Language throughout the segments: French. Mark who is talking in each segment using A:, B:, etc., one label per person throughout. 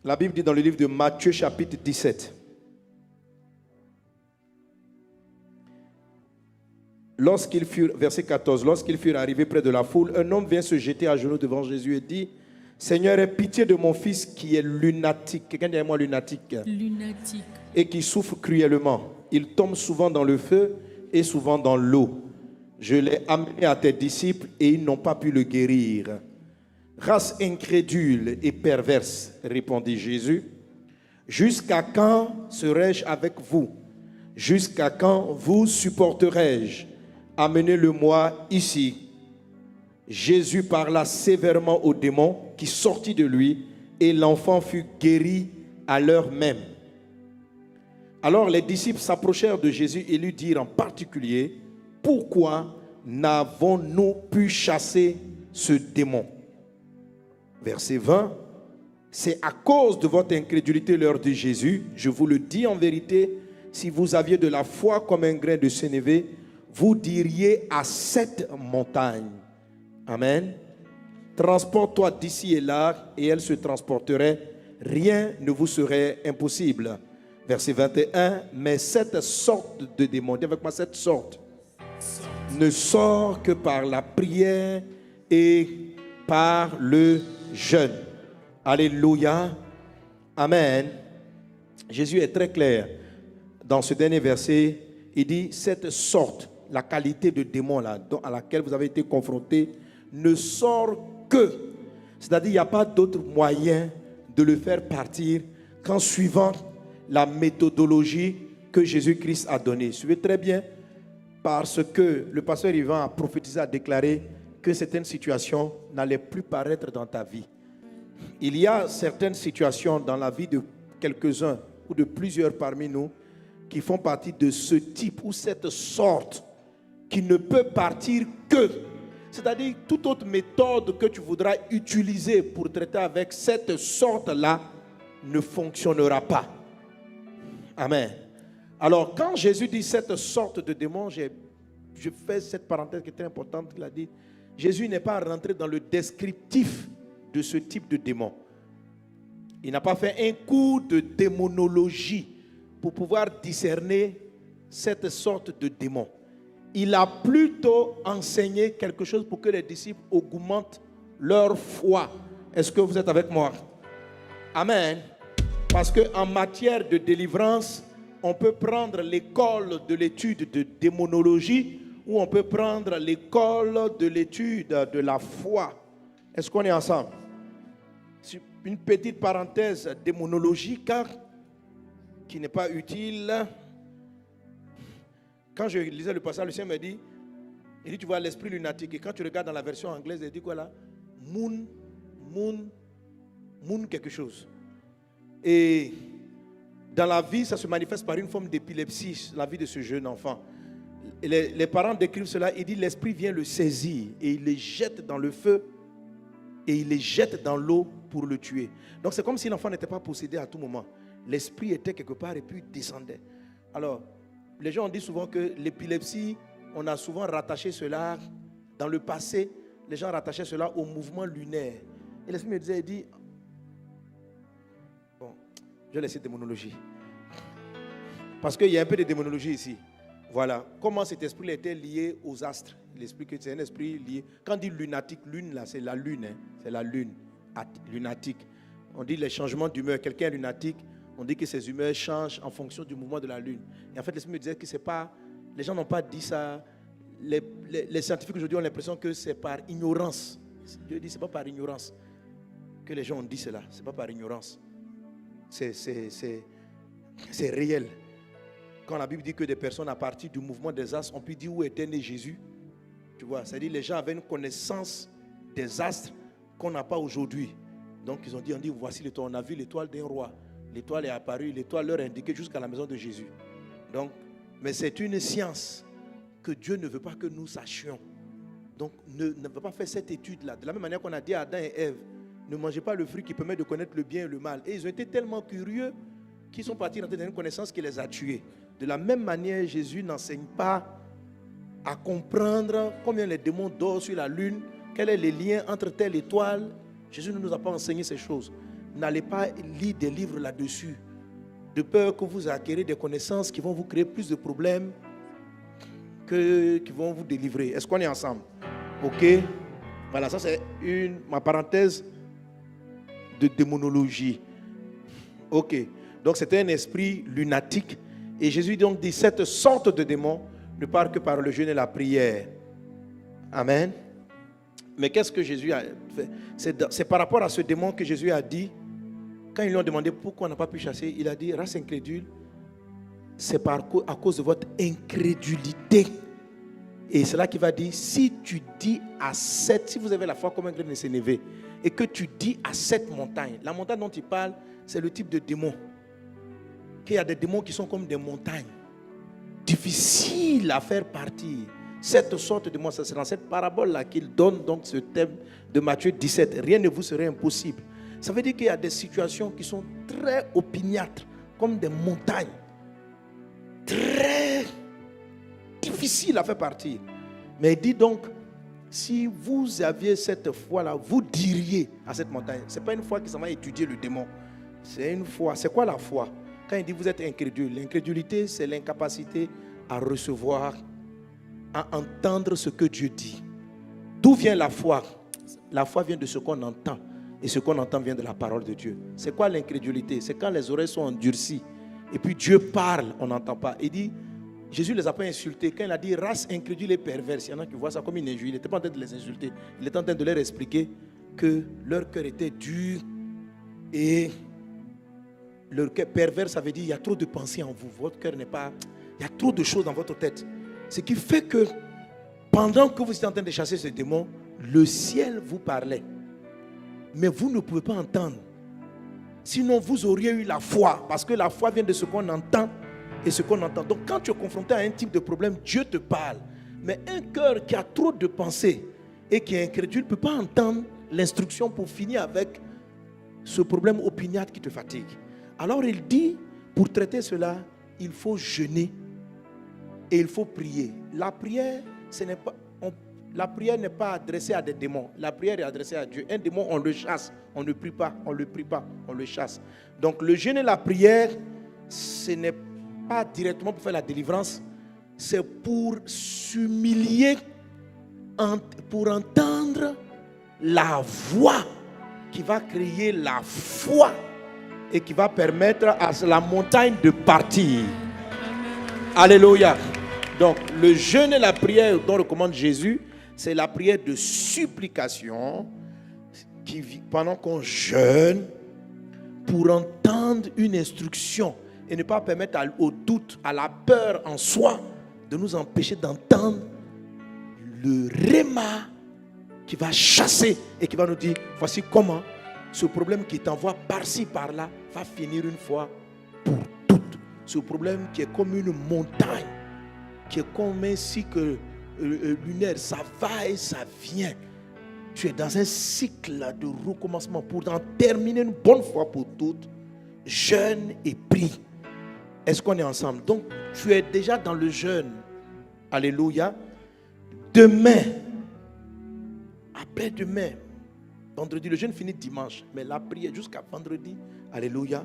A: La Bible dit dans le livre de Matthieu chapitre 17. Verset 14, lorsqu'ils furent arrivés près de la foule, un homme vient se jeter à genoux devant Jésus et dit, Seigneur, aie pitié de mon fils qui est lunatique. Quelqu'un dit moi lunatique.
B: Lunatique.
A: Et qui souffre cruellement. Il tombe souvent dans le feu et souvent dans l'eau. Je l'ai amené à tes disciples et ils n'ont pas pu le guérir. Race incrédule et perverse, répondit Jésus. Jusqu'à quand serai-je avec vous? Jusqu'à quand vous supporterai-je? Amenez-le-moi ici. Jésus parla sévèrement au démon qui sortit de lui et l'enfant fut guéri à l'heure même. Alors les disciples s'approchèrent de Jésus et lui dirent en particulier, pourquoi n'avons-nous pu chasser ce démon? Verset 20, c'est à cause de votre incrédulité, leur dit Jésus, je vous le dis en vérité, si vous aviez de la foi comme un grain de sénévé, vous diriez à cette montagne, amen, transporte-toi d'ici et là, et elle se transporterait, rien ne vous serait impossible. Verset 21, mais cette sorte de démon, dis avec moi, cette sorte, ne sort que par la prière et par le jeûne. Alléluia, amen. Jésus est très clair dans ce dernier verset. Il dit, cette sorte, la qualité de démon là, à laquelle vous avez été confrontés, ne sort que, c'est-à-dire il n'y a pas d'autre moyen de le faire partir qu'en suivant la méthodologie que Jésus-Christ a donnée. Suivez très bien, parce que le pasteur Yvan a prophétisé, a déclaré que certaines situations n'allaient plus paraître dans ta vie. Il y a certaines situations dans la vie de quelques-uns ou de plusieurs parmi nous qui font partie de ce type ou cette sorte qui ne peut partir que, c'est-à-dire toute autre méthode que tu voudras utiliser pour traiter avec cette sorte-là ne fonctionnera pas. Amen. Alors quand Jésus dit cette sorte de démon, je fais cette parenthèse qui est très importante, il a dit, Jésus n'est pas rentré dans le descriptif de ce type de démon. Il n'a pas fait un cours de démonologie pour pouvoir discerner cette sorte de démon. Il a plutôt enseigné quelque chose pour que les disciples augmentent leur foi. Est-ce que vous êtes avec moi? Amen. Parce qu'en matière de délivrance, on peut prendre l'école de l'étude de démonologie ou on peut prendre l'école de l'étude de la foi. Est-ce qu'on est ensemble? Une petite parenthèse démonologique qui n'est pas utile. Quand je lisais le passage, le Seigneur me dit, il dit, tu vois l'esprit lunatique. Et quand tu regardes dans la version anglaise, il dit quoi là? Moon quelque chose. Et dans la vie, ça se manifeste par une forme d'épilepsie, la vie de ce jeune enfant. Et les parents décrivent cela, il dit, l'esprit vient le saisir et il les jette dans le feu et il les jette dans l'eau pour le tuer. Donc c'est comme si l'enfant n'était pas possédé à tout moment. L'esprit était quelque part et puis descendait. Alors, les gens ont dit souvent que l'épilepsie, on a souvent rattaché cela, dans le passé, les gens rattachaient cela au mouvement lunaire. Et l'esprit me disait, il dit, bon, je vais laisser démonologie. Parce qu'il y a un peu de démonologie ici. Voilà, comment cet esprit était lié aux astres. L'esprit que c'est un esprit lié. Quand on dit lunatique, lune là, c'est la lune, hein, c'est la lune, lunatique. On dit les changements d'humeur. Quelqu'un est lunatique, on dit que ses humeurs changent en fonction du mouvement de la lune. Et en fait, l'esprit me disait que c'est pas, les gens n'ont pas dit ça. Les scientifiques aujourd'hui ont l'impression que c'est par ignorance. Dieu dit c'est pas par ignorance que les gens ont dit cela. C'est pas par ignorance. C'est réel. Quand la Bible dit que des personnes à partir du mouvement des astres ont pu dire où était né Jésus, tu vois, c'est-à-dire les gens avaient une connaissance des astres qu'on n'a pas aujourd'hui. Donc ils ont dit, voici l'étoile, on a vu l'étoile d'un roi. L'étoile est apparue, l'étoile leur indiquait jusqu'à la maison de Jésus. Donc, mais c'est une science que Dieu ne veut pas que nous sachions. Donc ne veut pas faire cette étude-là. De la même manière qu'on a dit à Adam et Ève, ne mangez pas le fruit qui permet de connaître le bien et le mal. Et ils ont été tellement curieux qu'ils sont partis rentrer dans une connaissance qui les a tués. De la même manière, Jésus n'enseigne pas à comprendre combien les démons dorment sur la lune, quel est le lien entre telle étoile. Jésus ne nous a pas enseigné ces choses. n'allez pas lire des livres là-dessus, de peur que vous acquériez des connaissances qui vont vous créer plus de problèmes qui vont vous délivrer. Est-ce qu'on est ensemble? Ok. Voilà, ça c'est ma parenthèse de démonologie. Ok. Donc c'était un esprit lunatique. Et Jésus donc dit, cette sorte de démon ne part que par le jeûne et la prière. Amen. Mais qu'est-ce que Jésus a fait? C'est par rapport à ce démon que Jésus a dit, quand ils lui ont demandé pourquoi on n'a pas pu chasser, il a dit, race incrédule, c'est à cause de votre incrédulité. Et c'est là qu'il va dire, si tu dis à si vous avez la foi comme un grain de sénévé, et que tu dis à cette montagne, la montagne dont il parle, c'est le type de démon. Qu'il y a des démons qui sont comme des montagnes, difficiles à faire partir. Cette sorte de démon, c'est dans cette parabole-là qu'il donne donc ce thème de Matthieu 17. Rien ne vous serait impossible. Ça veut dire qu'il y a des situations qui sont très opiniâtres, comme des montagnes, très difficiles à faire partir. Mais il dit donc, si vous aviez cette foi-là, vous diriez à cette montagne. Ce n'est pas une foi qui s'en va étudier le démon. C'est une foi. C'est quoi la foi? Quand il dit vous êtes incrédule, l'incrédulité, c'est l'incapacité à recevoir, à entendre ce que Dieu dit. D'où vient la foi? La foi vient de ce qu'on entend. Et ce qu'on entend vient de la parole de Dieu. C'est quoi l'incrédulité? C'est quand les oreilles sont endurcies. Et puis Dieu parle, on n'entend pas. Il dit, Jésus ne les a pas insultés. Quand il a dit race incrédule et perverse, il y en a qui voient ça comme une injure. Il n'était pas en train de les insulter. Il était en train de leur expliquer que leur cœur était dur. Et leur cœur pervers, ça veut dire qu'il y a trop de pensées en vous. Votre cœur n'est pas... Il y a trop de choses dans votre tête. Ce qui fait que pendant que vous étiez en train de chasser ce démon, le ciel vous parlait. Mais vous ne pouvez pas entendre. Sinon, vous auriez eu la foi. Parce que la foi vient de ce qu'on entend et ce qu'on entend. Donc, quand tu es confronté à un type de problème, Dieu te parle. Mais un cœur qui a trop de pensées et qui est incrédule ne peut pas entendre l'instruction pour finir avec ce problème opiniâtre qui te fatigue. Alors, il dit, pour traiter cela, il faut jeûner et il faut prier. La prière, ce n'est pas... La prière n'est pas adressée à des démons. La prière est adressée à Dieu. Un démon, on le chasse. On ne prie pas, on ne le prie pas, on le chasse. Donc le jeûne et la prière, ce n'est pas directement pour faire la délivrance. C'est pour s'humilier, pour entendre la voix qui va créer la foi et qui va permettre à la montagne de partir. Alléluia. Donc le jeûne et la prière dont recommande Jésus, c'est la prière de supplication pendant qu'on jeûne pour entendre une instruction et ne pas permettre au doute, à la peur en soi de nous empêcher d'entendre le réma qui va chasser et qui va nous dire voici comment ce problème qui t'envoie par-ci par-là va finir une fois pour toutes. Ce problème qui est comme une montagne, qui est comme un cycle lunaire, ça va et ça vient. Tu es dans un cycle de recommencement pour en terminer une bonne fois pour toutes. Jeûne et prie. Est-ce qu'on est ensemble? Donc, tu es déjà dans le jeûne. Alléluia. Demain, après-demain, vendredi, le jeûne finit dimanche, mais la prière jusqu'à vendredi, alléluia,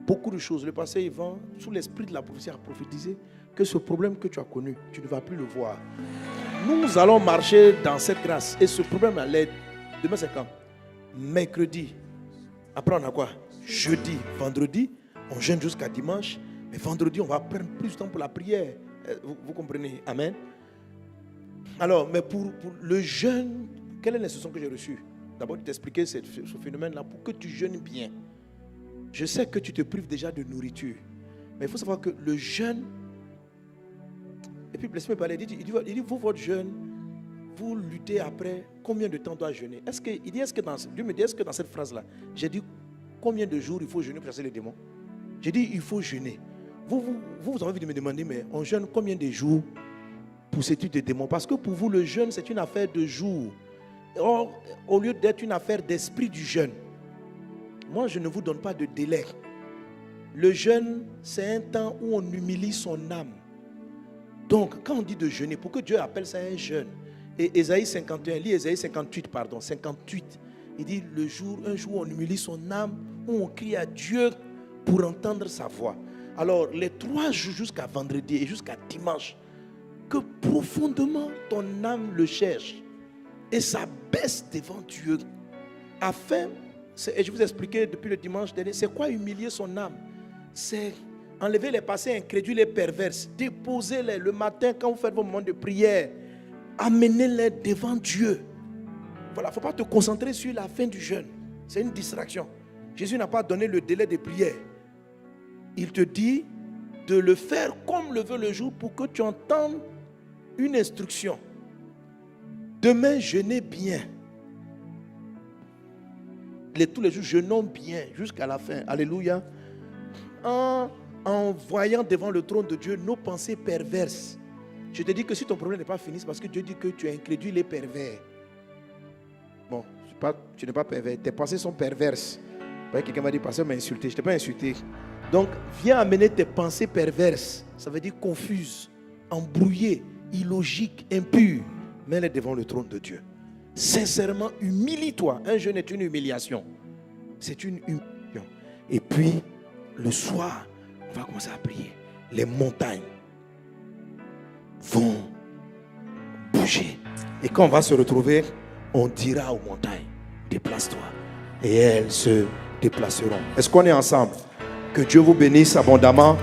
A: beaucoup de choses. Le passé Yvan, sous l'esprit de la prophétie, a prophétisé que ce problème que tu as connu, tu ne vas plus le voir. Nous allons marcher dans cette grâce. Et ce problème allait. Demain c'est quand? Mercredi. Après on a quoi? Jeudi, vendredi, on jeûne jusqu'à dimanche. Mais vendredi, on va prendre plus de temps pour la prière. Vous comprenez? Amen. Alors, mais pour le jeûne, quelle est l'instruction que j'ai reçue? D'abord, de t'expliquer ce phénomène-là pour que tu jeûnes bien. Je sais que tu te prives déjà de nourriture. Mais il faut savoir que le jeûne. Et puis, laissez-moi parler. Il dit, vous, votre jeûne, vous luttez après combien de temps doit jeûner? Dieu me dit, est-ce que dans cette phrase-là, j'ai dit combien de jours il faut jeûner pour chasser les démons? J'ai dit, il faut jeûner. Vous avez envie de me demander, mais on jeûne combien de jours pour cette étude des démons? Parce que pour vous, le jeûne, c'est une affaire de jours. Or, au lieu d'être une affaire d'esprit du jeûne, moi, je ne vous donne pas de délai. Le jeûne, c'est un temps où on humilie son âme. Donc, quand on dit de jeûner, pour que Dieu appelle ça un jeûne, et Ésaïe 51, lis Ésaïe 58, il dit un jour où on humilie son âme où on crie à Dieu pour entendre sa voix. Alors, les 3 jours jusqu'à vendredi et jusqu'à dimanche, que profondément ton âme le cherche et ça baisse devant Dieu. Afin, et je vous ai expliqué depuis le dimanche dernier, c'est quoi humilier son âme? C'est enlever les passés incrédules et perverses, déposer-les le matin quand vous faites vos moments de prière, amenez-les devant Dieu. Voilà, il ne faut pas te concentrer sur la fin du jeûne. C'est une distraction. Jésus n'a pas donné le délai de prière. Il te dit de le faire comme le veut le jour pour que tu entendes une instruction. Demain, jeûnez bien. Tous les jours, jeûnons bien jusqu'à la fin. Alléluia. En voyant devant le trône de Dieu nos pensées perverses. Je te dis que si ton problème n'est pas fini, c'est parce que Dieu dit que tu es incrédule et pervers. Bon, tu n'es pas pervers. Tes pensées sont perverses. Quelqu'un m'a dit, pasteur m'a insulté. Je ne t'ai pas insulté. Donc, viens amener tes pensées perverses. Ça veut dire confuses, embrouillées, illogiques, impures. Mets-les devant le trône de Dieu. Sincèrement, humilie-toi. Un jeûne est une humiliation. C'est une humiliation. Et puis, le soir, on va commencer à prier. Les montagnes vont bouger. Et quand on va se retrouver, on dira aux montagnes, déplace-toi. Et elles se déplaceront. Est-ce qu'on est ensemble? Que Dieu vous bénisse abondamment.